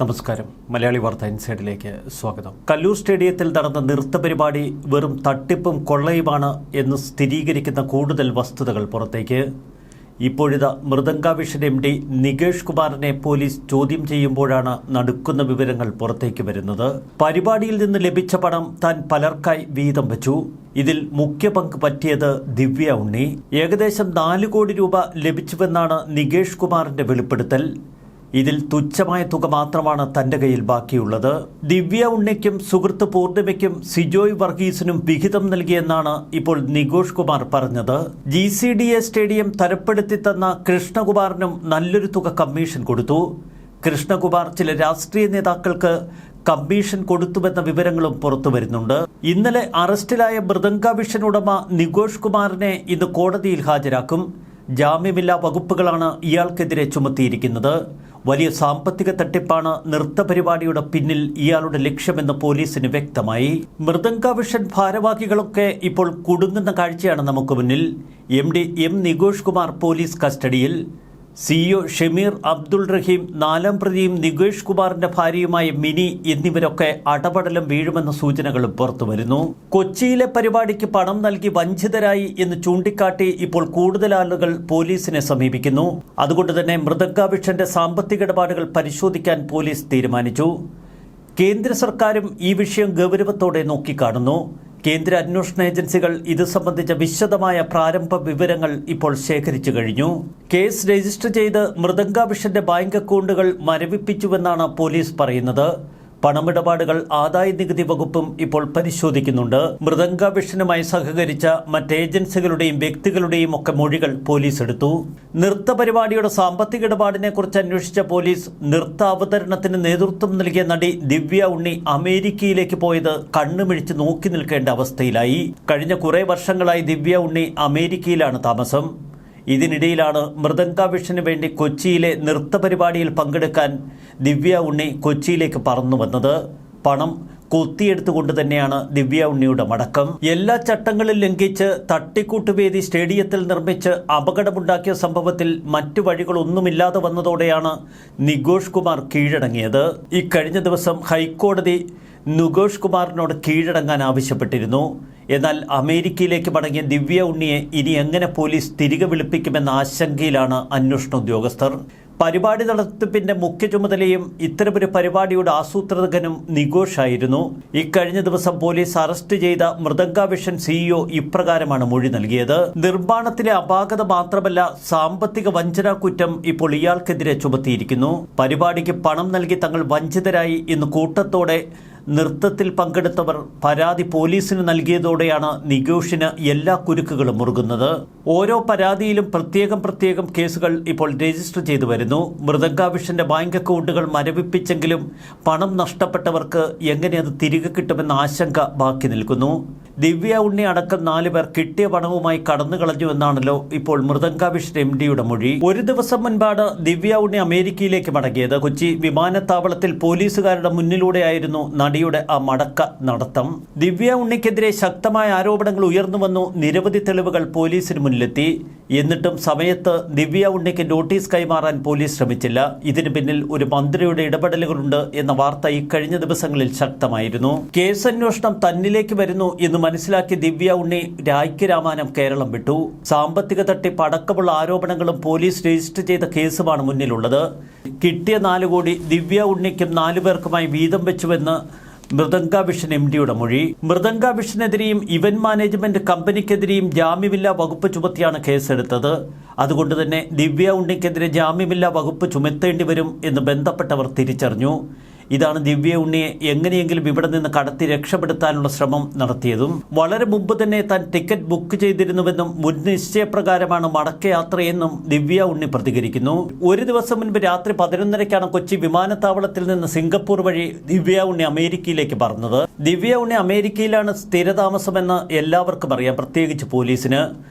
നമസ്കാരം. മലയാളി വാർത്ത ഇൻസൈഡിലേക്ക് സ്വാഗതം. കല്ലൂർ സ്റ്റേഡിയത്തിൽ നടന്ന നൃത്ത പരിപാടി വെറും തട്ടിപ്പും കൊള്ളയുമാണ് എന്ന് സ്ഥിരീകരിക്കുന്ന കൂടുതൽ വസ്തുതകൾ പുറത്തേക്ക്. ഇപ്പോഴിതാ മൃദംഗാവിഷൻ MD നികേഷ് കുമാറിനെ പോലീസ് ചോദ്യം ചെയ്യുമ്പോഴാണ് നടുക്കുന്ന വിവരങ്ങൾ പുറത്തേക്ക് വരുന്നത്. പരിപാടിയിൽ നിന്ന് ലഭിച്ച പണം താൻ പലർക്കായി വീതം വെച്ചു. ഇതിൽ മുഖ്യ പങ്ക് പറ്റിയത് ദിവ്യ ഉണ്ണി. ഏകദേശം 4 കോടി രൂപ ലഭിച്ചുവെന്നാണ് നികേഷ് കുമാറിന്റെ വെളിപ്പെടുത്തൽ. ഇതിൽ തുച്ഛമായ തുക മാത്രമാണ് തന്റെ കയ്യിൽ ബാക്കിയുള്ളത്. ദിവ്യ ഉണ്ണിക്കും സുഹൃത്ത് പൂർണിമയ്ക്കും സിജോയ് വർഗീസിനും വിഹിതം നൽകിയെന്നാണ് ഇപ്പോൾ നികേഷ് കുമാർ പറഞ്ഞത്. GCDA സ്റ്റേഡിയം തരപ്പെടുത്തി തന്ന കൃഷ്ണകുമാറിനും നല്ലൊരു തുക കമ്മീഷൻ കൊടുത്തു. കൃഷ്ണകുമാർ ചില രാഷ്ട്രീയ നേതാക്കൾക്ക് കമ്മീഷൻ കൊടുത്തുവെന്ന വിവരങ്ങളും പുറത്തുവരുന്നുണ്ട്. ഇന്നലെ അറസ്റ്റിലായ മൃദംഗാവിഷൻ ഉടമ നികേഷ് കുമാറിനെ ഇന്ന് കോടതിയിൽ ഹാജരാക്കും. ജാമ്യമില്ലാ വകുപ്പുകളാണ് ഇയാൾക്കെതിരെ ചുമത്തിയിരിക്കുന്നത്. വലിയ സാമ്പത്തിക തട്ടിപ്പാണ് നൃത്ത പരിപാടിയുടെ പിന്നിൽ ഇയാളുടെ ലക്ഷ്യമെന്ന് പോലീസിന് വ്യക്തമായി. മൃദംഗാവിഷൻ ഭാരവാഹികളൊക്കെ ഇപ്പോൾ കുടുങ്ങുന്ന കാഴ്ചയാണ് നമുക്ക് മുന്നിൽ. MD നികേഷ് കുമാർ പോലീസ് കസ്റ്റഡിയിൽ. CEO ഷമീർ അബ്ദുൾ റഹീം, 4ാം പ്രതിയും നികേഷ് കുമാറിന്റെ ഭാര്യയുമായ മിനി എന്നിവരൊക്കെ അടപടലം വീഴുമെന്ന സൂചനകളും പുറത്തുവരുന്നു. കൊച്ചിയിലെ പരിപാടിക്ക് പണം നൽകി വഞ്ചിതരായി എന്ന് ചൂണ്ടിക്കാട്ടി ഇപ്പോൾ കൂടുതൽ ആളുകൾ പോലീസിനെ സമീപിക്കുന്നു. അതുകൊണ്ട് തന്നെ മൃദംഗാവിഷന്റെ സാമ്പത്തിക ഇടപാടുകൾ പരിശോധിക്കാൻ പോലീസ് തീരുമാനിച്ചു. കേന്ദ്ര സർക്കാരും ഈ വിഷയം ഗൗരവത്തോടെ നോക്കിക്കാണുന്നു. കേന്ദ്ര അന്വേഷണ ഏജൻസികൾ ഇത് സംബന്ധിച്ച വിശദമായ പ്രാരംഭ വിവരങ്ങൾ ഇപ്പോൾ ശേഖരിച്ചു കഴിഞ്ഞു. കേസ് രജിസ്റ്റർ ചെയ്ത് മൃദംഗാവിഷന്റെ ബാങ്ക് അക്കൗണ്ടുകൾ മരവിപ്പിച്ചുവെന്നാണ് പോലീസ് പറയുന്നത്. പണമിടപാടുകൾ ആദായ നികുതി വകുപ്പും ഇപ്പോൾ പരിശോധിക്കുന്നുണ്ട്. മൃദംഗാവിഷനുമായി സഹകരിച്ച മറ്റ് ഏജൻസികളുടെയും വ്യക്തികളുടെയും ഒക്കെ മൊഴികൾ പോലീസ് എടുത്തു. നൃത്ത പരിപാടിയുടെ സാമ്പത്തിക ഇടപാടിനെ കുറിച്ച് അന്വേഷിച്ച പോലീസ് നൃത്ത അവതരണത്തിന് നേതൃത്വം നൽകിയ നടി ദിവ്യ ഉണ്ണി അമേരിക്കയിലേക്ക് പോയത് കണ്ണുമിഴിച്ച് നോക്കി നിൽക്കേണ്ട അവസ്ഥയിലായി. കഴിഞ്ഞ കുറേ വർഷങ്ങളായി ദിവ്യ ഉണ്ണി അമേരിക്കയിലാണ് താമസം. ഇതിനിടയിലാണ് മൃദംഗാവിഷന് വേണ്ടി കൊച്ചിയിലെ നൃത്ത പരിപാടിയിൽ പങ്കെടുക്കാൻ ദിവ്യ ഉണ്ണി കൊച്ചിയിലേക്ക് പറന്നു വന്നത്. പണം കൊത്തിയെടുത്തുകൊണ്ട് തന്നെയാണ് ദിവ്യ ഉണ്ണിയുടെ മടക്കം. എല്ലാ ചട്ടങ്ങളും ലംഘിച്ച് തട്ടിക്കൂട്ടുവേദി സ്റ്റേഡിയത്തിൽ നിർമ്മിച്ച് അപകടമുണ്ടാക്കിയ സംഭവത്തിൽ മറ്റു വഴികളൊന്നുമില്ലാതെ വന്നതോടെയാണ് നികേഷ് കുമാർ കീഴടങ്ങിയത്. ഇക്കഴിഞ്ഞ ദിവസം ഹൈക്കോടതി നികേഷ് കുമാറിനോട് കീഴടങ്ങാൻ ആവശ്യപ്പെട്ടിരുന്നു. എന്നാൽ അമേരിക്കയിലേക്ക് മടങ്ങിയ ദിവ്യ ഉണ്ണിയെ ഇനി എങ്ങനെ പോലീസ് തിരികെ വിളിപ്പിക്കുമെന്ന ആശങ്കയിലാണ് അന്വേഷണ ഉദ്യോഗസ്ഥർ. പരിപാടി നടത്തിപ്പിന്റെ മുഖ്യ ചുമതലയും ഇത്തരമൊരു പരിപാടിയുടെ ആസൂത്രകനും നികേഷ് ആയിരുന്നു. ഇക്കഴിഞ്ഞ ദിവസം പോലീസ് അറസ്റ്റ് ചെയ്ത മൃദംഗാവിഷൻ CEO ഇപ്രകാരമാണ് മൊഴി നൽകിയത്. നിർമ്മാണത്തിലെ അപാകത മാത്രമല്ല, സാമ്പത്തിക വഞ്ചനാ കുറ്റം ഇപ്പോൾ ഇയാൾക്കെതിരെ ചുമത്തിയിരിക്കുന്നു. പരിപാടിക്ക് പണം നൽകി തങ്ങൾ വഞ്ചിതരായി എന്ന് കൂട്ടത്തോടെ നൃത്തത്തിൽ പങ്കെടുത്തവർ പരാതി പോലീസിന് നൽകിയതോടെയാണ് നികേഷിന് എല്ലാ കുരുക്കുകളും മുറുകുന്നത്. ഓരോ പരാതിയിലും പ്രത്യേകം കേസുകൾ ഇപ്പോൾ രജിസ്റ്റർ ചെയ്തു വരുന്നു. മൃദംഗാവിഷന്റെ ബാങ്ക് അക്കൗണ്ടുകൾ മരവിപ്പിച്ചെങ്കിലും പണം നഷ്ടപ്പെട്ടവർക്ക് എങ്ങനെ അത് തിരികെ കിട്ടുമെന്ന ആശങ്ക ബാക്കി നിൽക്കുന്നു. ദിവ്യ ഉണ്ണി അടക്കം 4 പേർ കിട്ടിയ പണവുമായി കടന്നു കളഞ്ഞുവെന്നാണല്ലോ ഇപ്പോൾ മൃദംഗാവിഷൻ MDയുടെ മൊഴി. ഒരു ദിവസം മുൻപാണ് ദിവ്യ ഉണ്ണി അമേരിക്കയിലേക്ക് മടങ്ങിയത്. കൊച്ചി വിമാനത്താവളത്തിൽ പോലീസുകാരുടെ മുന്നിലൂടെയായിരുന്നു നടിയുടെ ആ മടക്ക നടത്തം. ദിവ്യ ഉണ്ണിക്കെതിരെ ശക്തമായ ആരോപണങ്ങൾ ഉയർന്നു വന്നു. നിരവധി തെളിവുകൾ പോലീസിന് മുന്നിലെത്തി. എന്നിട്ടും സമയത്ത് ദിവ്യ ഉണ്ണിക്ക് നോട്ടീസ് കൈമാറാൻ പോലീസ് ശ്രമിച്ചില്ല. ഇതിന് പിന്നിൽ ഒരു മന്ത്രിയുടെ ഇടപെടലുകളുണ്ട് എന്ന വാർത്ത ഇക്കഴിഞ്ഞ ദിവസങ്ങളിൽ ശക്തമായിരുന്നു. കേസന്വേഷണം തന്നിലേക്ക് വരുന്നു എന്ന് മനസ്സിലാക്കി ദിവ്യ ഉണ്ണി രായ്ക്കരാമാനം കേരളം വിട്ടു. സാമ്പത്തിക തട്ടിപ്പ് അടക്കമുള്ള ആരോപണങ്ങളും പോലീസ് രജിസ്റ്റർ ചെയ്ത കേസുമാണ് മുന്നിലുള്ളത്. കിട്ടിയ 4 കോടി ദിവ്യ ഉണ്ണിക്കും 4 പേർക്കുമായി വീതം വെച്ചുവെന്ന് മൃദംഗാവിഷൻ MDയുടെ മൊഴി. മൃദംഗാവിഷനെതിരെയും ഇവന്റ് മാനേജ്മെന്റ് കമ്പനിക്കെതിരെയും ജാമ്യമില്ലാ വകുപ്പ് ചുമത്തിയാണ് കേസെടുത്തത്. അതുകൊണ്ട് തന്നെ ദിവ്യ ഉണ്ണിക്കെതിരെ ജാമ്യമില്ലാ വകുപ്പ് ചുമത്തേണ്ടി വരും എന്ന് ബന്ധപ്പെട്ടവർ തിരിച്ചറിഞ്ഞു. ഇതാണ് ദിവ്യ ഉണ്ണിയെ എങ്ങനെയെങ്കിലും ഇവിടെ നിന്ന് കടത്തി രക്ഷപ്പെടുത്താനുള്ള ശ്രമം നടത്തിയതും. വളരെ മുമ്പ് തന്നെ താൻ ടിക്കറ്റ് ബുക്ക് ചെയ്തിരുന്നുവെന്നും മുൻ നിശ്ചയപ്രകാരമാണ് മടക്കയാത്രയെന്നും ദിവ്യ ഉണ്ണി പ്രതികരിക്കുന്നു. ഒരു ദിവസം മുൻപ് രാത്രി 11:30ക്കാണ് കൊച്ചി വിമാനത്താവളത്തിൽ നിന്ന് സിംഗപ്പൂർ വഴി ദിവ്യ ഉണ്ണി അമേരിക്കയിലേക്ക് പറന്നത്. ദിവ്യ ഉണ്ണി അമേരിക്കയിലാണ് സ്ഥിരതാമസമെന്ന് എല്ലാവർക്കും അറിയാം, പ്രത്യേകിച്ച് പോലീസിന്.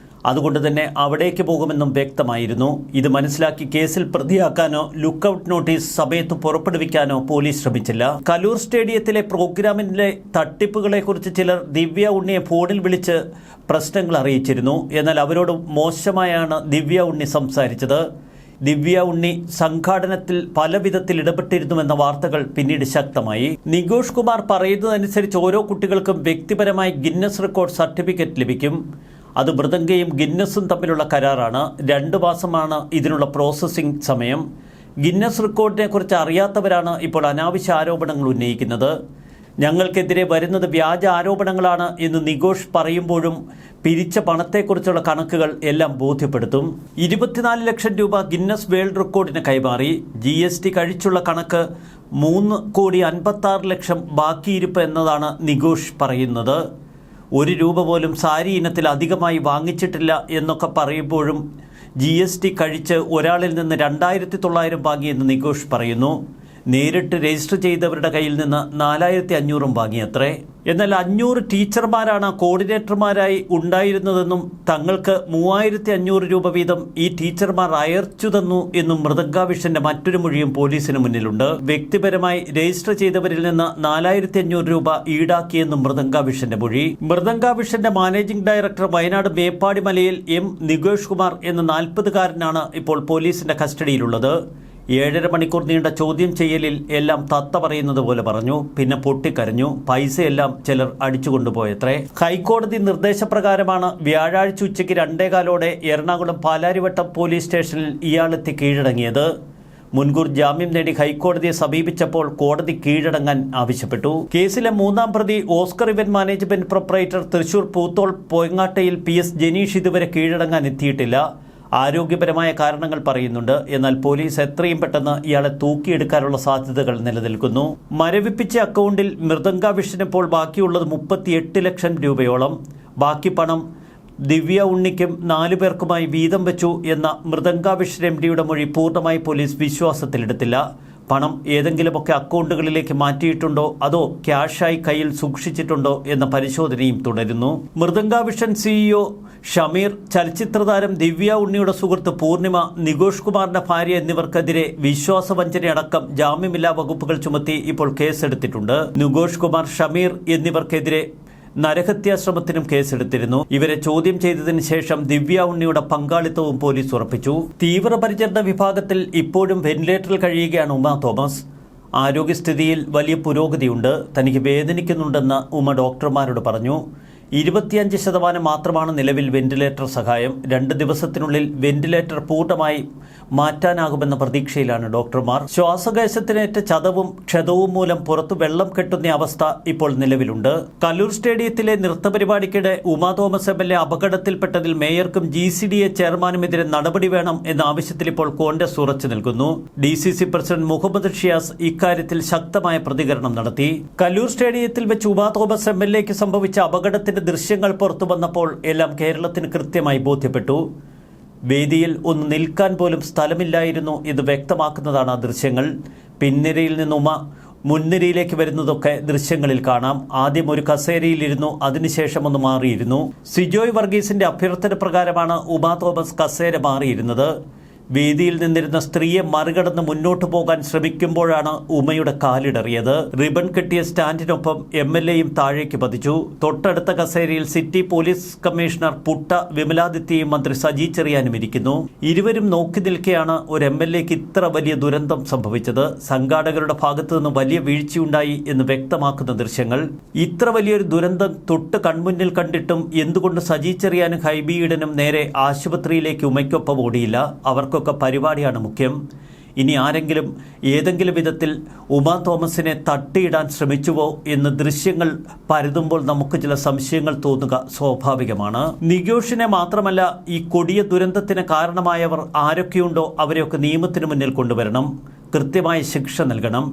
അതുകൊണ്ട് തന്നെ അവിടേക്ക് പോകുമെന്നും വ്യക്തമായിരുന്നു. ഇത് മനസ്സിലാക്കി കേസിൽ പ്രതിയാക്കാനോ ലുക്കൌട്ട് നോട്ടീസ് സമയത്ത് പുറപ്പെടുവിക്കാനോ പോലീസ് ശ്രമിച്ചില്ല. കലൂർ സ്റ്റേഡിയത്തിലെ പ്രോഗ്രാമിലെ തട്ടിപ്പുകളെക്കുറിച്ച് ചിലർ ദിവ്യ ഉണ്ണിയെ ഫോണിൽ വിളിച്ച് പ്രശ്നങ്ങൾ അറിയിച്ചിരുന്നു. എന്നാൽ അവരോട് മോശമായാണ് ദിവ്യ ഉണ്ണി സംസാരിച്ചത്. ദിവ്യ ഉണ്ണി സംഘാടനത്തിൽ പല വിധത്തിൽ ഇടപെട്ടിരുന്നുവെന്ന വാർത്തകൾ പിന്നീട് ശക്തമായി. നികേഷ് കുമാർ പറയുന്നതനുസരിച്ച് ഓരോ കുട്ടികൾക്കും വ്യക്തിപരമായി ഗിന്നസ് റെക്കോർഡ് സർട്ടിഫിക്കറ്റ് ലഭിക്കും. അത് മൃദംഗയും ഗിന്നസും തമ്മിലുള്ള കരാറാണ്. 2 മാസമാണ് ഇതിനുള്ള പ്രോസസ്സിംഗ് സമയം. ഗിന്നസ് റെക്കോർഡിനെ കുറിച്ച് അറിയാത്തവരാണ് ഇപ്പോൾ അനാവശ്യ ആരോപണങ്ങൾ ഉന്നയിക്കുന്നത്. ഞങ്ങൾക്കെതിരെ വരുന്നത് വ്യാജ ആരോപണങ്ങളാണ് എന്ന് നികേഷ് പറയുമ്പോഴും പിരിച്ച പണത്തെക്കുറിച്ചുള്ള കണക്കുകൾ എല്ലാം ബോധ്യപ്പെടുത്തും. 24 ലക്ഷം രൂപ ഗിന്നസ് വേൾഡ് റെക്കോർഡിന് കൈമാറി. GST കഴിച്ചുള്ള കണക്ക് 3,56,00,000 ബാക്കിയിരിപ്പ് എന്നതാണ് നികേഷ് പറയുന്നത്. 1 രൂപ പോലും സാരി ഇനത്തിൽ അധികമായി വാങ്ങിച്ചിട്ടില്ല എന്നൊക്കെ പറയുമ്പോഴും GST കഴിച്ച് ഒരാളിൽ നിന്ന് 2,900 വാങ്ങിയെന്ന് നികേഷ് പറയുന്നു. നേരിട്ട് രജിസ്റ്റർ ചെയ്തവരുടെ കയ്യിൽ നിന്ന് 4,500 വാങ്ങിയത്രേ. എന്നാൽ 500 ടീച്ചർമാരാണ് കോർഡിനേറ്റർമാരായി ഉണ്ടായിരുന്നതെന്നും തങ്ങൾക്ക് 3,500 രൂപ വീതം ഈ ടീച്ചർമാർ അയച്ചു തന്നു എന്നും മൃദംഗാവിഷന്റെ മറ്റൊരു മൊഴിയും പോലീസിന് മുന്നിലുണ്ട്. വ്യക്തിപരമായി രജിസ്റ്റർ ചെയ്തവരിൽ നിന്ന് 4,500 രൂപ ഈടാക്കിയെന്നും മൃദംഗാവിഷന്റെ മൊഴി. മൃദംഗാവിഷന്റെ മാനേജിംഗ് ഡയറക്ടർ വയനാട് മേപ്പാടി മലയിൽ നികേഷ് കുമാർ എന്ന 40-കാരനാണ് ഇപ്പോൾ പോലീസിന്റെ കസ്റ്റഡിയിലുള്ളത്. 7.5 മണിക്കൂർ നീണ്ട ചോദ്യം ചെയ്യലിൽ എല്ലാം തത്ത പറയുന്നത് പോലെ പറഞ്ഞു. പിന്നെ പൊട്ടിക്കരഞ്ഞു. പൈസയെല്ലാം ചിലർ അടിച്ചുകൊണ്ടുപോയത്രേ. ഹൈക്കോടതി നിർദ്ദേശപ്രകാരമാണ് വ്യാഴാഴ്ച ഉച്ചയ്ക്ക് 2:15 എറണാകുളം പാലാരിവട്ടം പോലീസ് സ്റ്റേഷനിൽ ഇയാളെത്തി കീഴടങ്ങിയത്. മുൻകൂർ ജാമ്യം നേടി ഹൈക്കോടതിയെ സമീപിച്ചപ്പോൾ കോടതി കീഴടങ്ങാൻ ആവശ്യപ്പെട്ടു. കേസിലെ 3-ാം പ്രതി Oscar event management proprietor Thrissur Poothol പോയങ്ങാട്ടയിൽ PS ജനീഷ് ഇതുവരെ കീഴടങ്ങാൻ എത്തിയിട്ടില്ല. ആരോഗ്യപരമായ കാരണങ്ങൾ പറയുന്നുണ്ട്. എന്നാൽ പോലീസ് എത്രയും പെട്ടെന്ന് ഇയാളെ തൂക്കിയെടുക്കാനുള്ള സാധ്യതകൾ നിലനിൽക്കുന്നു. മരവിപ്പിച്ച അക്കൗണ്ടിൽ മൃദംഗാവിഷനിപ്പോൾ ബാക്കിയുള്ളത് 38 ലക്ഷം രൂപയോളം. ബാക്കി പണം ദിവ്യ ഉണ്ണിക്കും 4 പേർക്കുമായി വീതം വെച്ചു എന്ന മൃദംഗാവിഷൻ MDയുടെ മൊഴി പൂർണ്ണമായി പോലീസ് വിശ്വാസത്തിലെടുത്തില്ല. പണം ഏതെങ്കിലുമൊക്കെ അക്കൗണ്ടുകളിലേക്ക് മാറ്റിയിട്ടുണ്ടോ അതോ ക്യാഷായി കയ്യിൽ സൂക്ഷിച്ചിട്ടുണ്ടോ എന്ന പരിശോധനയും തുടരുന്നു. മൃദംഗാവിഷൻ CEO ഷമീർ, ചലച്ചിത്രതാരം ദിവ്യ ഉണ്ണിയുടെ സുഹൃത്ത് പൂർണിമ, നികേഷ് കുമാറിന്റെ ഭാര്യ എന്നിവർക്കെതിരെ വിശ്വാസവഞ്ചനയടക്കം ജാമ്യമില്ലാ വകുപ്പുകൾ ചുമത്തി ഇപ്പോൾ കേസെടുത്തിട്ടുണ്ട്. നികേഷ് കുമാർ, ഷമീർ എന്നിവർക്കെതിരെ നരഹത്യാശ്രമത്തിനും കേസെടുത്തിരുന്നു. ഇവരെ ചോദ്യം ചെയ്തതിന് ശേഷം ദിവ്യ ഉണ്ണിയുടെ പങ്കാളിത്തവും പോലീസ് ഉറപ്പിച്ചു. തീവ്രപരിചരണ വിഭാഗത്തിൽ ഇപ്പോഴും വെന്റിലേറ്ററിൽ കഴിയുകയാണ് ഉമ തോമസ്. ആരോഗ്യസ്ഥിതിയിൽ വലിയ പുരോഗതിയുണ്ട്. തനിക്ക് വേദനിക്കുന്നുണ്ടെന്ന് ഉമ ഡോക്ടർമാരോട് പറഞ്ഞു. 25% മാത്രമാണ് നിലവിൽ വെന്റിലേറ്റർ സഹായം. 2 ദിവസത്തിനുള്ളിൽ വെന്റിലേറ്റർ പൂർണ്ണമായി മാറ്റാനാകുമെന്ന പ്രതീക്ഷയിലാണ് ഡോക്ടർമാർ. ശ്വാസകോശത്തിനേറ്റ ചതവും ക്ഷതവും മൂലം പുറത്തു വെള്ളം കെട്ടുന്ന അവസ്ഥ ഇപ്പോൾ നിലവിലുണ്ട്. കല്ലൂർ സ്റ്റേഡിയത്തിലെ നൃത്തപരിപാടിക്കിടെ ഉമാ തോമസ് MLA അപകടത്തിൽപ്പെട്ടതിൽ മേയർക്കും GCDA ചെയർമാനുമെതിരെ നടപടി വേണം എന്ന ആവശ്യത്തിൽ ഇപ്പോൾ കോൺഗ്രസ് ഉറച്ചു നിൽക്കുന്നു. DCC പ്രസിഡന്റ് മുഹമ്മദ് ഷിയാസ് ഇക്കാര്യത്തിൽ ശക്തമായ പ്രതികരണം നടത്തി. കല്ലൂർ സ്റ്റേഡിയത്തിൽ വെച്ച് ഉമാ തോമസ് MLAക്ക് സംഭവിച്ച അപകടത്തിന്റെ ദൃശ്യങ്ങൾ പുറത്തു വന്നപ്പോൾ എല്ലാം കേരളത്തിന് കൃത്യമായി ബോധ്യപ്പെട്ടു. വേദിയിൽ ഒന്ന് നിൽക്കാൻ പോലും സ്ഥലമില്ലായിരുന്നു എന്ന് വ്യക്തമാക്കുന്നതാണ് ആ ദൃശ്യങ്ങൾ. പിൻനിരയിൽ നിന്നും മുൻനിരയിലേക്ക് വരുന്നതൊക്കെ ദൃശ്യങ്ങളിൽ കാണാം. ആദ്യം ഒരു കസേരയിലിരുന്നു, അതിനുശേഷം ഒന്ന് മാറിയിരുന്നു. സിജോയ് വർഗീസിന്റെ അഭ്യർത്ഥന പ്രകാരമാണ് ഉമാ തോമസ് കസേര മാറിയിരുന്നത്. വേദിയിൽ നിന്നിരുന്ന സ്ത്രീയെ മറികടന്ന് മുന്നോട്ട് പോകാൻ ശ്രമിക്കുമ്പോഴാണ് ഉമയുടെ കാലിടറിയത്. റിബൺ കെട്ടിയ സ്റ്റാൻഡിനൊപ്പം MLAയും താഴേക്ക് പതിച്ചു. തൊട്ടടുത്ത കസേരയിൽ സിറ്റി പോലീസ് കമ്മീഷണർ പുട്ട വിമലാദിത്യയും മന്ത്രി സജി ചെറിയാനും ഇരിക്കുന്നു. ഇരുവരും നോക്കി നിൽക്കെയാണ് ഒരു MLAക്ക് ഇത്ര വലിയ ദുരന്തം സംഭവിച്ചത്. സംഘാടകരുടെ ഭാഗത്തു നിന്ന് വലിയ വീഴ്ചയുണ്ടായി എന്ന് വ്യക്തമാക്കുന്ന ദൃശ്യങ്ങൾ. ഇത്ര വലിയൊരു ദുരന്തം തൊട്ട് കൺമുന്നിൽ കണ്ടിട്ടും എന്തുകൊണ്ട് സജി ചെറിയാനും ഹൈബി ഈഡനും നേരെ ആശുപത്രിയിലേക്ക് ഉമയ്ക്കൊപ്പം ഓടിയില്ല? അവർക്ക് പരിപാടിയാണ് മുഖ്യം. ഇനി ആരെങ്കിലും ഏതെങ്കിലും വിധത്തിൽ ഉമാ തോമസിനെ തട്ടിയിടാൻ ശ്രമിച്ചുവോ എന്ന് ദൃശ്യങ്ങൾ പരതുമ്പോൾ നമുക്ക് ചില സംശയങ്ങൾ തോന്നുക സ്വാഭാവികമാണ്. നികേഷിനെ മാത്രമല്ല, ഈ കൊടിയ ദുരന്തത്തിന് കാരണമായവർ ആരൊക്കെയുണ്ടോ അവരെയൊക്കെ നിയമത്തിന് മുന്നിൽ കൊണ്ടുവരണം. കൃത്യമായ ശിക്ഷ നൽകണം.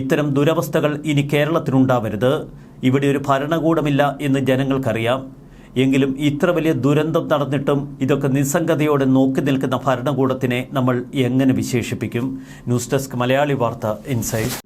ഇത്തരം ദുരവസ്ഥകൾ ഇനി കേരളത്തിനുണ്ടാവരുത്. ഇവിടെ ഒരു ഭരണകൂടമില്ല എന്ന് ജനങ്ങൾക്കറിയാം. എങ്കിലും ഇത്ര വലിയ ദുരന്തം നടന്നിട്ടും ഇതൊക്കെ നിസ്സംഗതയോടെ നോക്കി നിൽക്കുന്ന ഭരണകൂടത്തിനെ നമ്മൾ എങ്ങനെ വിശേഷിപ്പിക്കും? ന്യൂസ് ഡെസ്ക് മലയാളി വാർത്ത ഇൻസൈറ്റ്.